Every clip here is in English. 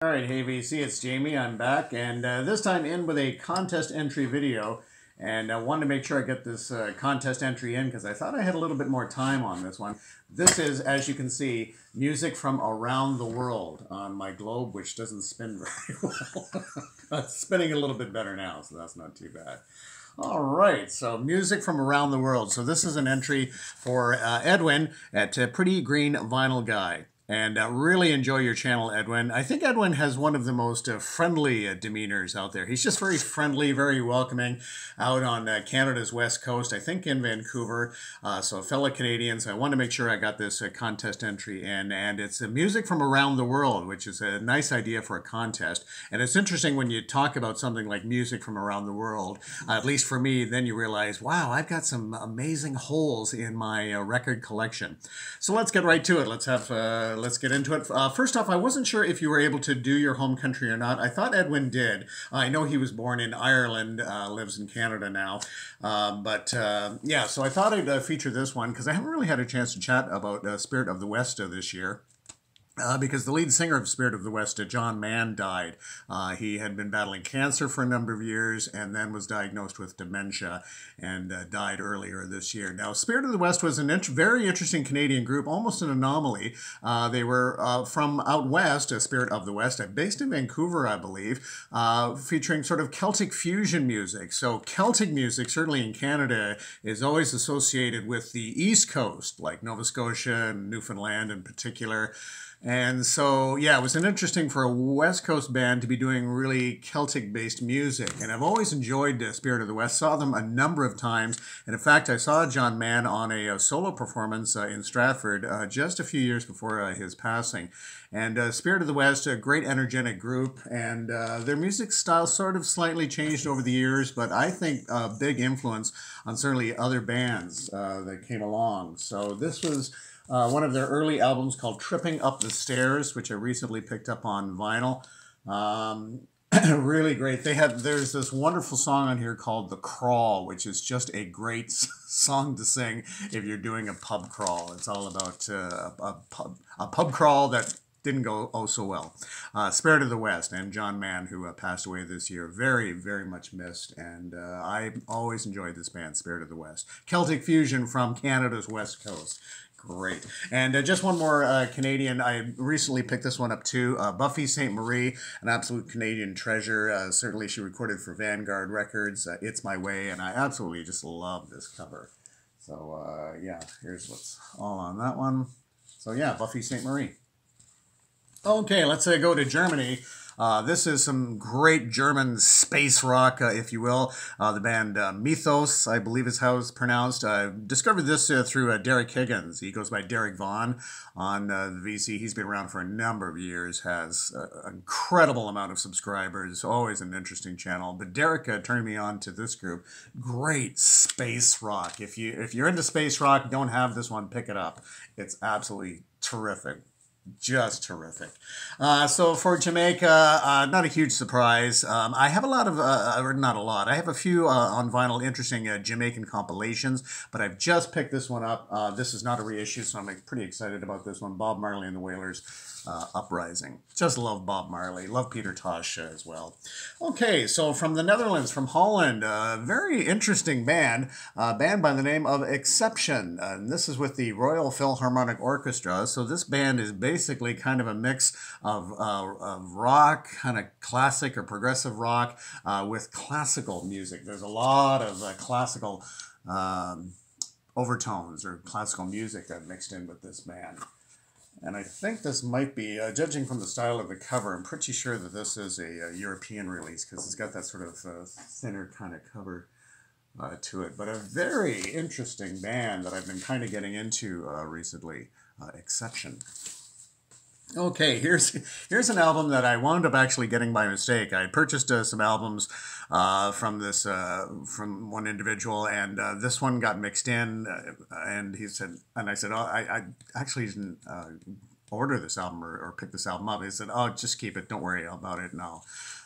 All right, hey VC, it's Jamie. I'm back, and this time in with a contest entry video. And I wanted to make sure I get this contest entry in because I thought I had a little bit more time on this one. This is, as you can see, music from around the world on my globe, which doesn't spin very well. It's spinning a little bit better now, so that's not too bad. All right, so music from around the world. So this is an entry for Edwin at Pretty Green Vinyl Guy. And really enjoy your channel, Edwin. I think Edwin has one of the most friendly demeanors out there. He's just very friendly, very welcoming out on Canada's west coast, I think in Vancouver. So fellow Canadians, I want to make sure I got this contest entry in. And it's music from around the world, which is a nice idea for a contest. And it's interesting when you talk about something like music from around the world, at least for me, then you realize, wow, I've got some amazing holes in my record collection. So let's get right to it. Let's get into it. First off, I wasn't sure if you were able to do your home country or not. I thought Edwin did. I know he was born in Ireland, lives in Canada now. Yeah, so I thought I'd feature this one because I haven't really had a chance to chat about Spirit of the West this year. Because the lead singer of Spirit of the West, John Mann, died. He had been battling cancer for a number of years and then was diagnosed with dementia and died earlier this year. Now, Spirit of the West was a very interesting Canadian group, almost an anomaly. They were from out west, Spirit of the West, based in Vancouver, I believe, featuring sort of Celtic fusion music. So Celtic music, certainly in Canada, is always associated with the East Coast, like Nova Scotia and Newfoundland in particular. And so, yeah, it was interesting for a West Coast band to be doing really Celtic-based music. And I've always enjoyed Spirit of the West. Saw them a number of times. And in fact, I saw John Mann on a solo performance in Stratford just a few years before his passing. And Spirit of the West, a great energetic group. And their music style sort of slightly changed over the years, but I think a big influence on certainly other bands that came along. So this was one of their early albums called Tripping Up the Stairs, which I recently picked up on vinyl. Really great. There's this wonderful song on here called The Crawl, which is just a great song to sing if you're doing a pub crawl. It's all about a pub crawl that didn't go oh so well. Spirit of the West and John Mann, who passed away this year, very, very much missed. And I always enjoyed this band, Spirit of the West. Celtic fusion from Canada's west coast. Great. And just one more Canadian. I recently picked this one up too. Buffy Sainte-Marie, an absolute Canadian treasure. Certainly she recorded for Vanguard Records, It's My Way, and I absolutely just love this cover. So yeah, here's what's all on that one. So yeah, Buffy Sainte-Marie. Okay, let's go to Germany. This is some great German space rock, if you will. The band Mythos, I believe is how it's pronounced. I discovered this through Derek Higgins. He goes by Derek Vaughn on the VC. He's been around for a number of years, has an incredible amount of subscribers, always an interesting channel. But Derek turned me on to this group. Great space rock. If you're into space rock, don't have this one, pick it up. It's absolutely terrific. Just terrific. So for Jamaica, not a huge surprise. I have a lot of, or not a lot, I have a few on vinyl interesting Jamaican compilations, but I've just picked this one up. This is not a reissue, so I'm pretty excited about this one. Bob Marley and the Wailers, Uprising. Just love Bob Marley. Love Peter Tosh as well. Okay, so from the Netherlands, from Holland, a very interesting band, a band by the name of Exception. And this is with the Royal Philharmonic Orchestra. So this band is basically kind of a mix of rock, kind of classic or progressive rock with classical music. There's a lot of classical overtones or classical music mixed in with this band. And I think this might be, judging from the style of the cover, I'm pretty sure that this is a European release because it's got that sort of thinner kind of cover to it. But a very interesting band that I've been kind of getting into recently, Exception. Okay, here's an album that I wound up actually getting by mistake. I purchased some albums from one individual, and this one got mixed in, and I said, oh, I actually didn't order this album or pick this album up. He said, oh, just keep it, don't worry about it, and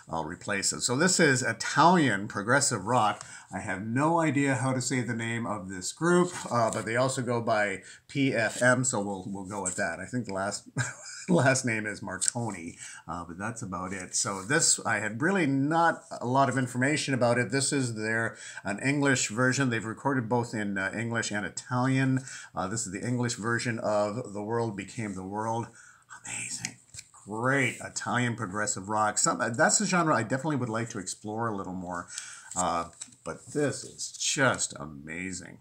I'll replace it. So this is Italian progressive rock. I have no idea how to say the name of this group, but they also go by PFM, so we'll go with that. I think the last name is Marconi, but that's about it. So this, I had really not a lot of information about it. This is an English version. They've recorded both in English and Italian. This is the English version of The World Became the World. Amazing. Great Italian progressive rock. That's a genre I definitely would like to explore a little more. But this is just amazing.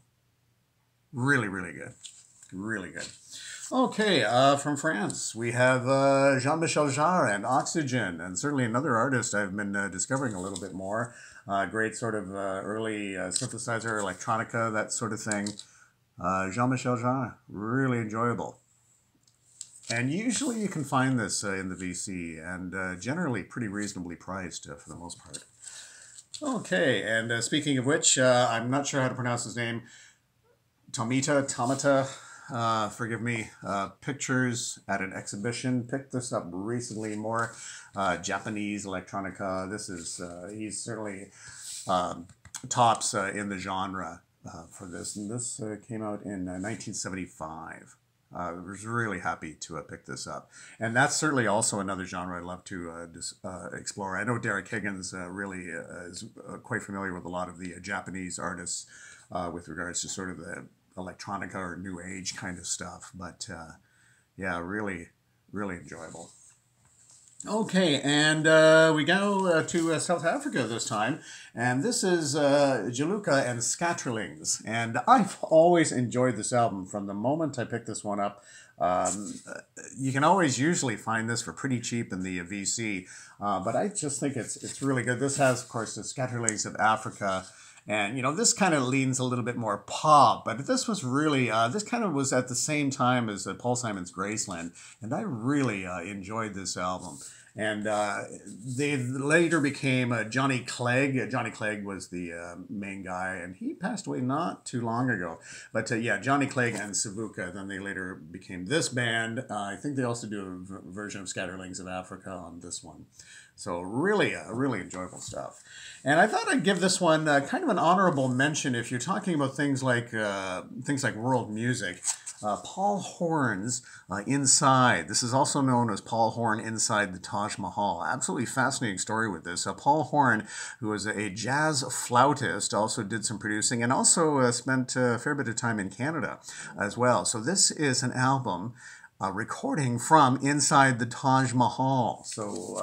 Really, really good. Really good. Okay, from France, we have Jean-Michel Jarre and Oxygen, and certainly another artist I've been discovering a little bit more. Great sort of early synthesizer, electronica, that sort of thing. Jean-Michel Jarre, really enjoyable. And usually you can find this in the VC, and generally pretty reasonably priced for the most part. Okay, and speaking of which, I'm not sure how to pronounce his name. Tomita, forgive me, pictures at an exhibition. Picked this up recently, more Japanese electronica. This is, he's certainly tops in the genre for this. And this came out in 1975. I was really happy to pick this up. And that's certainly also another genre I'd love to explore. I know Derek Higgins really is quite familiar with a lot of the Japanese artists with regards to sort of the electronica or new age kind of stuff. But yeah, really, really enjoyable. Okay, and we go to South Africa this time, and this is Juluka and Scatterlings, and I've always enjoyed this album from the moment I picked this one up. You can always usually find this for pretty cheap in the VC, but I just think it's really good. This has, of course, the Scatterlings of Africa. And, you know, this kind of leans a little bit more pop, but this was really, this kind of was at the same time as Paul Simon's Graceland, and I really enjoyed this album. And they later became Johnny Clegg. Johnny Clegg was the main guy, and he passed away not too long ago. But yeah, Johnny Clegg and Savuka, then they later became this band. I think they also do a version of Scatterlings of Africa on this one. So really, really enjoyable stuff. And I thought I'd give this one kind of an honorable mention if you're talking about things like world music. Paul Horn's Inside. This is also known as Paul Horn Inside the Taj Mahal. Absolutely fascinating story with this. Paul Horn, who was a jazz flautist, also did some producing and also spent a fair bit of time in Canada as well. So this is an album recording from inside the Taj Mahal. So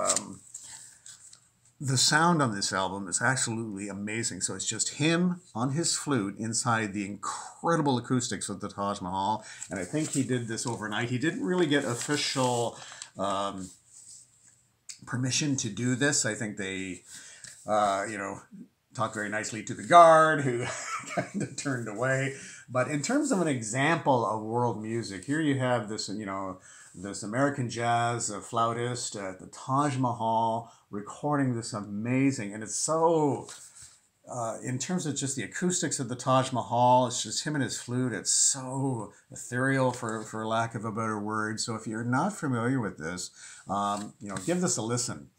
the sound on this album is absolutely amazing. So it's just him on his flute inside the incredible acoustics of the Taj Mahal. And I think he did this overnight. He didn't really get official permission to do this. I think they, you know, talked very nicely to the guard who kind of turned away. But in terms of an example of world music, here you have this, you know, this American jazz flautist at the Taj Mahal recording this amazing, and it's so, in terms of just the acoustics of the Taj Mahal, it's just him and his flute. It's so ethereal, for lack of a better word. So if you're not familiar with this, you know, give this a listen.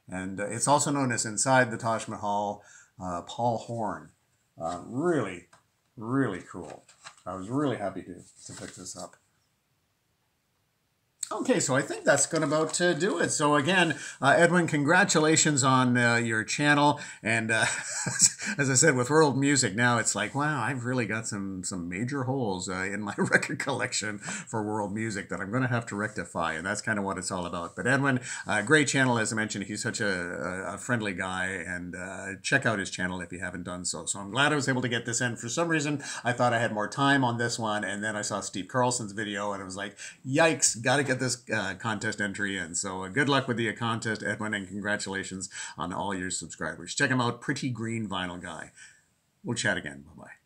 And it's also known as Inside the Taj Mahal, Paul Horn. Really, really cool. I was really happy to pick this up. Okay, so I think that's going to about do it. So again, Edwin, congratulations on your channel. And as I said, with world music now, it's like, wow, I've really got some major holes in my record collection for world music that I'm going to have to rectify. And that's kind of what it's all about. But Edwin, great channel, as I mentioned. He's such a friendly guy. And check out his channel if you haven't done so. So I'm glad I was able to get this in. For some reason, I thought I had more time on this one. And then I saw Steve Carlson's video and I was like, yikes, got to get this contest entry in. So good luck with the contest, Edwin, and congratulations on all your subscribers. Check him out, Pretty Green Vinyl Guy. We'll chat again. Bye-bye.